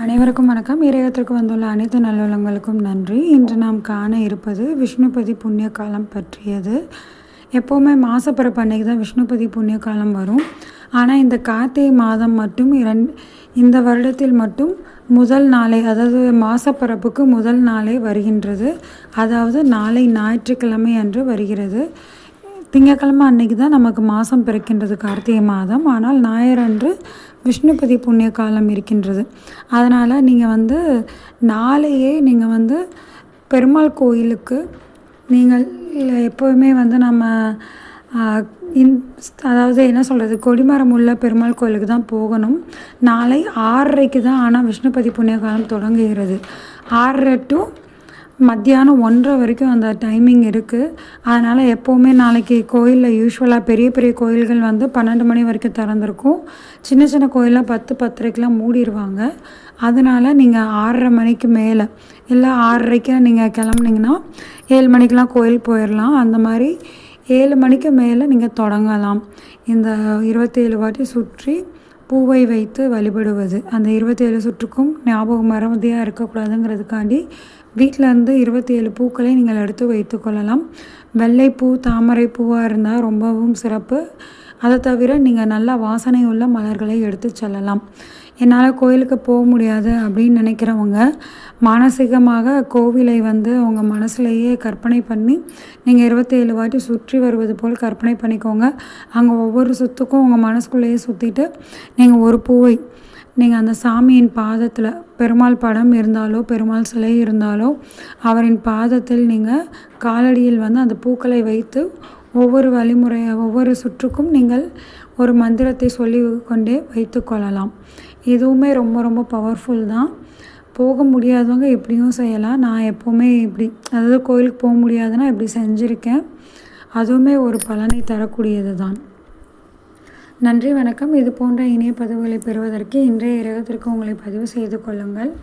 அனைவருக்கும் வணக்கம். இறையத்திற்கு வந்துள்ள அனைத்து நல்லுள்ளங்களுக்கும் நன்றி. இன்று நாம் காண இருப்பது விஷ்ணுபதி புண்ணிய காலம் பற்றியது. எப்போவுமே மாசப்பிறப்பு அன்னைக்கு தான் விஷ்ணுபதி புண்ணிய காலம் வரும். ஆனால் இந்த கார்த்திகை மாதம் மட்டும் இந்த வருடத்தில் மட்டும் முதல் நாளே, அதாவது மாசப்பிறப்புக்கு முதல் நாளே வருகின்றது. அதாவது நாளை ஞாயிற்றுக்கிழமை அன்று வருகிறது. திங்கக்கிழமை அன்னைக்கு தான் நமக்கு மாதம் பிறக்கின்றது, கார்த்திகை மாதம். ஆனால் ஞாயிறன்று விஷ்ணுபதி புண்ணிய காலம் இருக்கின்றது. அதனால் நீங்கள் நாளையே நீங்கள் பெருமாள் கோயிலுக்கு நீங்கள் எப்போவுமே நம்ம அதாவது என்ன சொல்கிறது, கொடிமரம் உள்ள பெருமாள் கோயிலுக்கு தான் போகணும். நாளை 6:30க்கு தான் ஆனால் விஷ்ணுபதி புண்ணிய காலம் தொடங்குகிறது. 6:30 to மத்தியானம் 1:30 வரைக்கும் அந்த டைமிங் இருக்குது. அதனால் எப்போவுமே நாளைக்கு கோயிலில் யூஸ்வலாக பெரிய பெரிய கோயில்கள் 12 மணி வரைக்கும் திறந்துருக்கும். சின்ன சின்ன கோயிலில் 10-10:30க்கெலாம் மூடிடுவாங்க. அதனால் நீங்கள் 6:30 மணிக்கு மேலே இல்லை 6:30க்கு நீங்கள் கிளம்புனீங்கன்னா 7 மணிக்கெலாம் கோயில் போயிடலாம். அந்த மாதிரி 7 மணிக்கு மேலே நீங்கள் தொடங்கலாம். இந்த 27 வாட்டி சுற்றி பூவை வைத்து வழிபடுவது, அந்த 27 சுற்றுக்கும் ஞாபகம் மறதியாக இருக்கக்கூடாதுங்கிறதுக்காண்டி வீட்டிலேருந்து 27 பூக்களை நீங்கள் எடுத்து வைத்து கொள்ளலாம். வெள்ளைப்பூ, தாமரை பூவாக இருந்தால் ரொம்பவும் சிறப்பு. அதை தவிர நீங்கள் நல்ல வாசனை உள்ள மலர்களை எடுத்து செல்லலாம். என்னால் கோயிலுக்கு போக முடியாது அப்படின்னு நினைக்கிறவங்க மானசீகமாக கோவிலை உங்கள் மனசுலையே கற்பனை பண்ணி நீங்கள் 27 வாட்டி சுற்றி வருவது போல் கற்பனை பண்ணிக்கோங்க. அங்கே ஒவ்வொரு சுற்றுக்கும் உங்கள் மனசுக்குள்ளேயே சுற்றிட்டு நீங்கள் ஒரு பூவை நீங்கள் அந்த சாமியின் பாதத்தில், பெருமாள் படம் இருந்தாலோ பெருமாள் சிலை இருந்தாலோ அவரின் பாதத்தில் நீங்கள் காலடியில் அந்த பூக்களை வைத்து ஒவ்வொரு சுற்றுக்கும் நீங்கள் ஒரு மந்திரத்தை சொல்லி கொண்டே வைத்து கொள்ளலாம். இதுவுமே ரொம்ப ரொம்ப பவர்ஃபுல் தான். போக முடியாதவங்க எப்படியும் செய்யலாம். நான் எப்போவுமே இப்படி, அதாவது கோயிலுக்கு போக முடியாதுன்னா இப்படி செஞ்சுருக்கேன். அதுவுமே ஒரு பலனை தரக்கூடியது தான். நன்றி, வணக்கம். இது போன்ற இணைய பதிவுகளை பெறுவதற்கு இன்றைய இரகத்திற்கு உங்களை பதிவு செய்து கொள்ளுங்கள்.